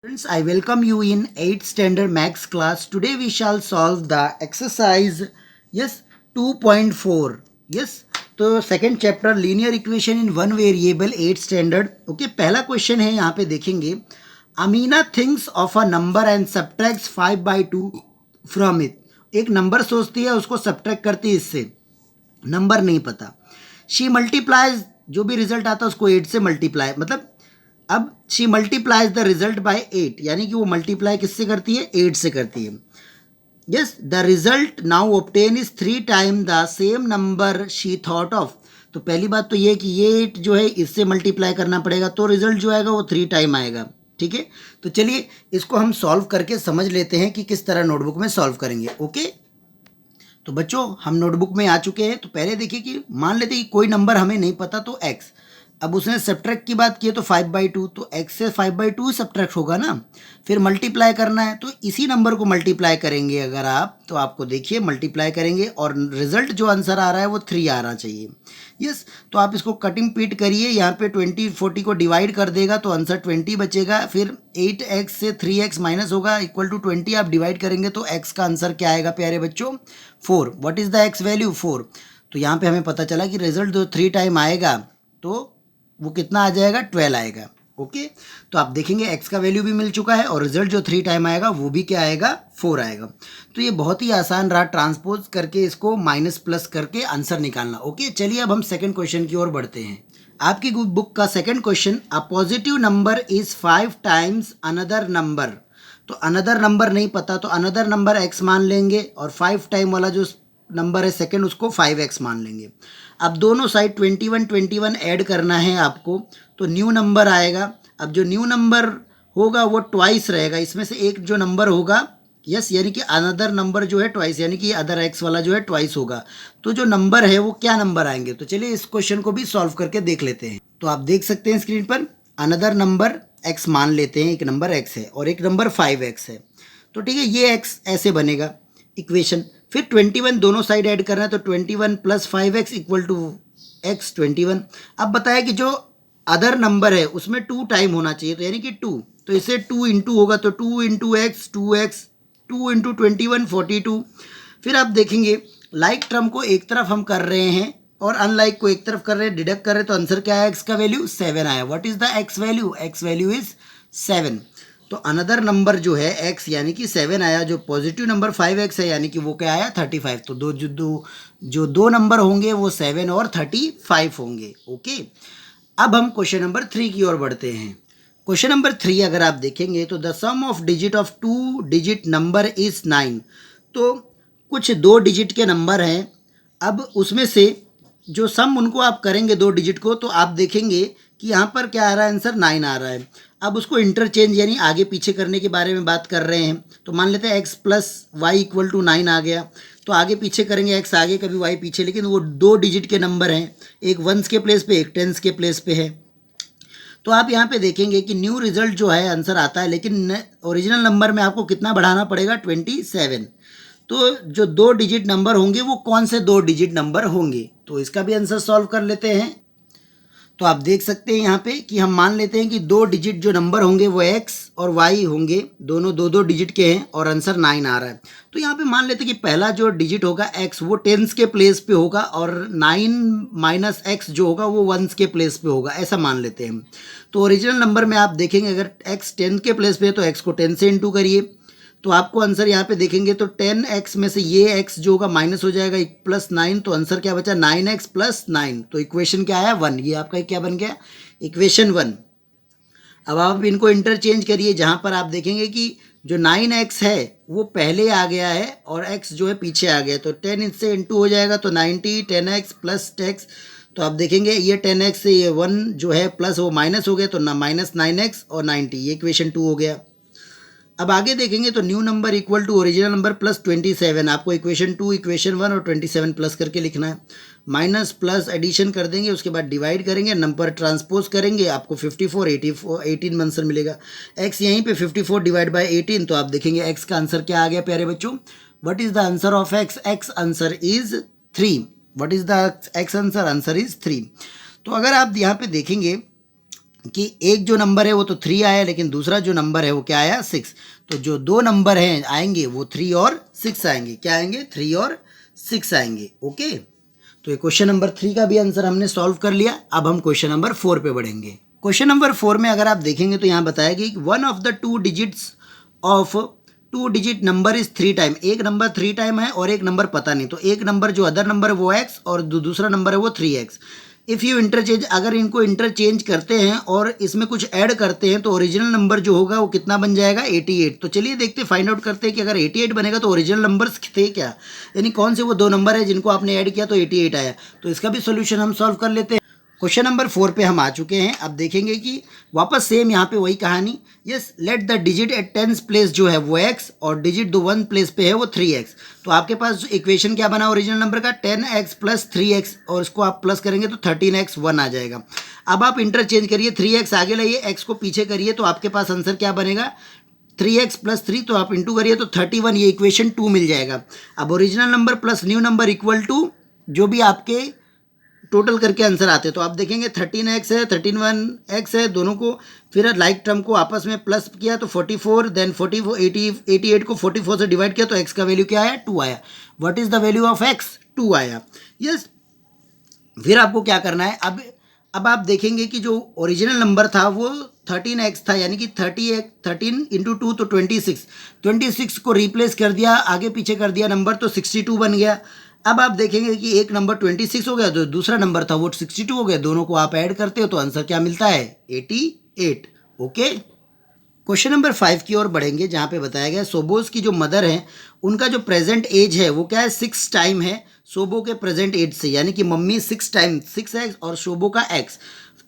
Friends, I welcome you in 8th standard maths class. Today we shall solve the exercise, yes, 2.4. Yes, तो second chapter linear equation in one variable 8th standard. Okay, पहला question है, यहाँ पे देखेंगे. Amina thinks of a number and subtracts 5/2 from it. एक number सोचती है, उसको सब्ट्रैक्ट करती है इससे. नंबर नहीं पता. शी मल्टीप्लाइज, जो भी रिजल्ट आता है उसको 8 से मल्टीप्लाई, मतलब अब she multiplies the result by 8, यानी कि वो मल्टीप्लाई किससे करती है, 8 से करती है. Yes, the result now obtain is 3 time the same number she thought of. तो पहली बात तो ये कि ये 8 जो है इससे मल्टीप्लाई करना पड़ेगा, तो रिजल्ट जो आएगा वो 3 टाइम आएगा. ठीक है, तो चलिए इसको हम सॉल्व करके समझ लेते हैं कि किस तरह नोटबुक में सॉल्व करेंगे. ओके, तो बच्चों हम नोटबुक में आ चुके हैं. तो पहले देखिए कि मान लेते हैं कि कोई नंबर हमें नहीं पता, तो x. अब उसने सब्ट्रैक्ट की बात की है तो 5/2, तो x से 5/2 सब्ट्रैक्ट होगा ना. फिर मल्टीप्लाई करना है, तो इसी नंबर को मल्टीप्लाई करेंगे अगर आप, तो आपको देखिए मल्टीप्लाई करेंगे और रिजल्ट जो आंसर आ रहा है वो 3 आना चाहिए. यस, तो आप इसको कटिंग पीट करिए. यहाँ पे 20 को डिवाइड कर देगा तो आंसर 20 बचेगा. फिर 8x से 3x माइनस होगा इक्वल टू 20. आप डिवाइड करेंगे तो x का आंसर क्या आएगा प्यारे बच्चों, 4. What is the x value, 4. तो यहाँ पे हमें पता चला कि रिजल्ट जो 3 टाइम आएगा तो वो कितना आ जाएगा, 12 आएगा. ओके, तो आप देखेंगे x का वैल्यू भी मिल चुका है और रिजल्ट जो 3 टाइम आएगा वो भी क्या आएगा, 4 आएगा. तो ये बहुत ही आसान रहा, ट्रांसपोज करके इसको माइनस प्लस करके आंसर निकालना. ओके, चलिए अब हम सेकंड क्वेश्चन की ओर बढ़ते हैं. आपकी बुक का second question, a positive number is 5 times another number. तो अनदर नंबर नहीं पता, तो अनदर नंबर x मान लेंगे और 5 टाइम वाला जो नंबर है सेकंड उसको 5x मान लेंगे. अब दोनों साइड 21 ऐड करना है आपको, तो न्यू नंबर आएगा. अब जो न्यू नंबर होगा वो ट्वाइस रहेगा, इसमें से एक जो नंबर होगा, यस, यानी कि अनदर नंबर जो है ट्वाइस, यानी कि अदर एक्स वाला जो है ट्वाइस होगा. तो जो नंबर है वो क्या नंबर आएंगे, तो चलिए इस क्वेश्चन को भी सॉल्व करके देख लेते हैं. तो आप देख सकते हैं स्क्रीन पर, अनदर नंबर एक्स मान लेते हैं, एक नंबर एक्स है और एक नंबर 5x है. तो ठीक है, ये एक्स ऐसे बनेगा इक्वेशन. फिर 21 दोनों साइड ऐड करना है, तो 21 plus 5x equal to x 21. अब बताया कि जो अदर नंबर है उसमें 2 टाइम होना चाहिए, तो यानी कि 2, तो इसे 2 इंटू होगा, तो 2 इंटू एक्स 2x, 2 इंटू 21 42. फिर आप देखेंगे लाइक टर्म को एक तरफ हम कर रहे हैं और अनलाइक को एक तरफ कर रहे हैं, डिडक्ट कर रहे हैं, तो आंसर क्या है, x का वैल्यू 7 आया. What is the x value, x value is 7. तो अनदर नंबर जो है x यानी कि 7 आया. जो पॉजिटिव नंबर 5x है यानी कि वो क्या आया, 35. तो दो नंबर होंगे वो 7 और 35 होंगे. ओके, अब हम क्वेश्चन नंबर 3 की ओर बढ़ते हैं. क्वेश्चन नंबर 3 अगर आप देखेंगे तो the sum of digit of 2 digit number is 9. तो कुछ 2 डिजिट के नंबर हैं. अब उसमें से जो सम उनको आप करेंगे 2 डिजिट को, तो आप देखेंगे कि यहाँ पर क्या आ रहा है, आंसर 9 आ रहा है. अब उसको इंटरचेंज यानी आगे पीछे करने के बारे में बात कर रहे हैं. तो मान लेते हैं x plus Y equal to 9 आ गया, तो आगे पीछे करेंगे, x आगे कभी y पीछे, लेकिन वो 2 डिजिट के नंबर हैं, एक वंस के प्लेस पे एक टेंस के प्लेस पे है. तो आप यहाँ पे देखेंगे कि न्यू रिजल्ट जो है आंसर आता है, लेकिन ओरिजिनल नंबर में आपको कितना बढ़ाना पड़ेगा, 27. तो जो 2 डिजिट नंबर होंगे वो कौन से 2 डिजिट नंबर होंगे, तो इसका भी आंसर सॉल्व कर लेते हैं. तो आप देख सकते हैं यहाँ पे कि हम मान लेते हैं कि 2 डिजिट जो नंबर होंगे वो x और y होंगे, दोनों 2 डिजिट के हैं और आंसर 9 आ रहा है. तो यहाँ पे मान लेते हैं कि पहला जो डिजिट होगा x वो टेंस के प्लेस पे होगा और 9 माइनस x जो होगा वो वंस के प्लेस पे होगा, ऐसा मान लेते हैं. तो ओरिजिनल नंबर में आप देखेंगे अगर x 10 के प्लेस पे है तो x को 10 से इंटू करिए, तो आपको आंसर यहाँ पे देखेंगे तो 10x में से ये x जो होगा माइनस हो जाएगा, प्लस 9, तो आंसर क्या बचा, 9x प्लस 9. तो इक्वेशन क्या आया, 1. ये आपका क्या बन गया, इक्वेशन 1. अब आप इनको इंटरचेंज करिए, जहाँ पर आप देखेंगे कि जो 9x है वो पहले आ गया है और x जो है पीछे आ गया, तो 10 इससे इंटू हो जाएगा तो 90, 10x प्लस x. तो आप देखेंगे ये 10x से ये 1 जो है प्लस वो माइनस हो गया, तो ना माइनस 9x और 90, ये इक्वेशन 2 हो गया. अब आगे देखेंगे तो new number equal to original number plus 27. आपको इक्वेशन 2, इक्वेशन 1 और 27 प्लस करके लिखना है. माइनस प्लस एडिशन कर देंगे, उसके बाद डिवाइड करेंगे, नंबर ट्रांसपोज करेंगे, आपको 54 84 18 आंसर मिलेगा. एक्स यहीं पे 54 डिवाइड बाई 18, तो आप देखेंगे एक्स का आंसर क्या आ गया प्यारे बच्चों, what is the answer of x, x answer is 3. What is the x answer, answer is 3. तो अगर आप यहाँ पे देखेंगे कि एक जो नंबर है वो तो 3 आया, लेकिन दूसरा जो नंबर है वो क्या आया 6। तो जो दो नंबर हैं आएंगे वो 3 और 6 आएंगे। क्या आएंगे? 3 और 6 आएंगे। ओके, तो ये क्वेश्चन नंबर 3 का भी आंसर हमने सॉल्व कर लिया। अब हम क्वेश्चन नंबर 4 पे बढ़ेंगे। क्वेश्चन नंबर 4 में अगर आप देखेंगे तो यहाँ बताया कि one of the two digits of two digit number is 3 time. एक नंबर 3 टाइम है और एक नंबर पता नहीं। तो एक नंबर जो अदर नंबर है वो x और दूसरा नंबर है वो 3x। इफ़ यू इंटरचेंज, अगर इनको इंटरचेंज करते हैं और इसमें कुछ ऐड करते हैं तो ओरिजिनल नंबर जो होगा वो कितना बन जाएगा? 88। तो चलिए देखते, फाइंड आउट करते हैं कि अगर 88 बनेगा तो ओरिजिनल नंबर्स थे क्या, यानी कौन से वो दो नंबर है जिनको आपने ऐड किया तो 88 आया। तो इसका भी सोल्यूशन हम सॉल्व कर लेते हैं। क्वेश्चन नंबर 4 पे हम आ चुके हैं। अब देखेंगे कि वापस सेम यहाँ पे वही कहानी। Yes, let the digit at tens place जो है वो x और डिजिट दो वन प्लेस पे है वो 3x। तो आपके पास इक्वेशन क्या बना ओरिजिनल नंबर का? 10x प्लस 3x, और इसको आप प्लस करेंगे तो 13x 1 आ जाएगा। अब आप इंटरचेंज करिए, 3x आगे लाइए, x को पीछे करिए, तो आपके पास आंसर क्या बनेगा? 3x प्लस 3, तो आप इंटू करिए तो 31, ये इक्वेशन 2 मिल जाएगा। अब original number plus new number equal to जो भी आपके टोटल करके आंसर आते हैं। तो आप देखेंगे 13x है, 31x है, दोनों को फिर लाइक टर्म को आपस में प्लस किया तो 44, देन 44 88 को 44 से डिवाइड किया तो x का वैल्यू क्या आया? 2 आया। What is the value of x? 2 आया। यस, फिर आपको क्या करना है? अब आप देखेंगे कि जो ओरिजिनल नंबर था वो 13x था, यानी कि 13 इंटू 2 तो 26 को रिप्लेस कर दिया, आगे पीछे कर दिया नंबर तो 62 बन गया। अब आप देखेंगे कि एक नंबर 26 हो गया, तो दूसरा नंबर था वो 62 हो गया, दोनों को आप ऐड करते हो तो आंसर क्या मिलता है? 88। ओके, क्वेश्चन नंबर 5 की ओर बढ़ेंगे, जहाँ पे बताया गया सोबोज की जो मदर है उनका जो प्रेजेंट एज है वो क्या है? 6 टाइम है शोभो के प्रेजेंट एज से, यानी कि मम्मी 6 टाइम 6x और शोभो का x।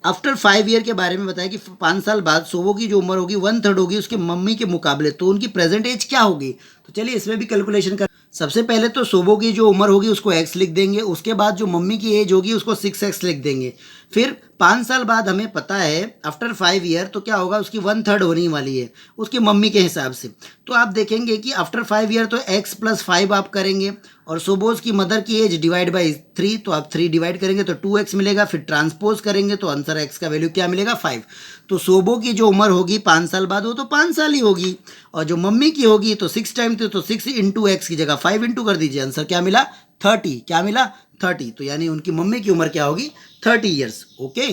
आफ्टर 5 ईयर के बारे में बताया कि 5 साल बाद शोभो की जो उम्र होगी 1/3 होगी उसके मम्मी के मुकाबले, तो उनकी प्रेजेंट एज क्या होगी? तो चलिए इसमें भी कैलकुलेशन कर। सबसे पहले तो शोभो की जो उम्र होगी उसको x लिख देंगे, उसके बाद जो मम्मी की एज होगी उसको 6x लिख देंगे। फिर 5 साल बाद हमें पता है आफ्टर 5 ईयर तो क्या होगा? उसकी 1/3 होने वाली है उसकी मम्मी के हिसाब से। तो आप देखेंगे कि आफ्टर 5 ईयर तो x प्लस 5 आप करेंगे और शोबोज की मदर की एज डिवाइड बाई 3, तो आप 3 डिवाइड करेंगे तो 2x मिलेगा, फिर ट्रांसपोज करेंगे तो आंसर x का वैल्यू क्या मिलेगा? 5। तो शोबो की जो उम्र होगी 5 साल बाद वो तो 5 साल ही होगी, और जो मम्मी की होगी तो 6 टाइम थी, तो 6 इंटू एक्स की जगह 5 इंटू कर दीजिए, आंसर क्या मिला? 30। क्या मिला? 30। तो यानी उनकी मम्मी की उम्र क्या होगी? 30 ईयर्स। ओके,